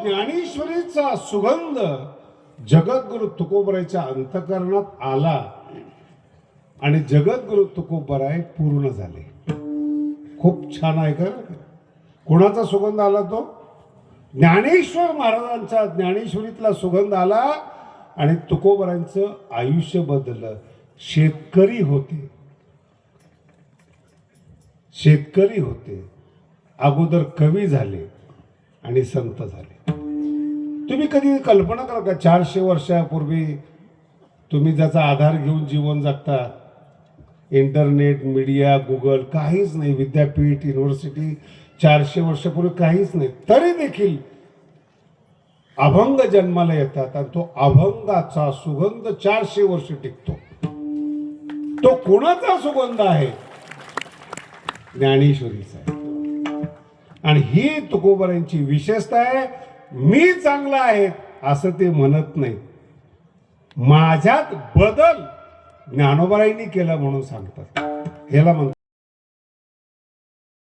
ज्ञानेश्वरीचा सुगंध जगद्गुरु तुकोबरायच्या अंतःकरणात आला आणि जगद्गुरु तुकोबराय पूर्ण झाले. खूप छान आहे का? कोणाचा सुगंध आला? तो ज्ञानेश्वर महाराजांचा ज्ञानेश्वरीतला सुगंध आला आणि तुकोबरायांचं आयुष्य बदललं. शेतकरी होते, अगोदर कवी झाले आणि संत झाले. तुम्ही कधी कल्पना करा का 400 वर्षापूर्वी तुम्ही ज्याचा आधार घेऊन जीवन जगता, इंटरनेट, मीडिया, गुगल काहीच नाही, विद्यापीठ, युनिव्हर्सिटी 400 वर्षापूर्वी काहीच नाही, तरी देखील अभंग जन्माला येतात आणि तो अभंगाचा सुगंध 400 वर्ष टिकतो. तो कोणाचा सुगंध आहे? ज्ञानेश्वरीचा आहे. आणि ही तुकोबरायांची विशेषता आहे. मी चांगला आहे असं ते म्हणत नाही, माझ्यात बदल ज्ञानोबारायांनी केला म्हणून सांगतात. ह्याला म्हणतात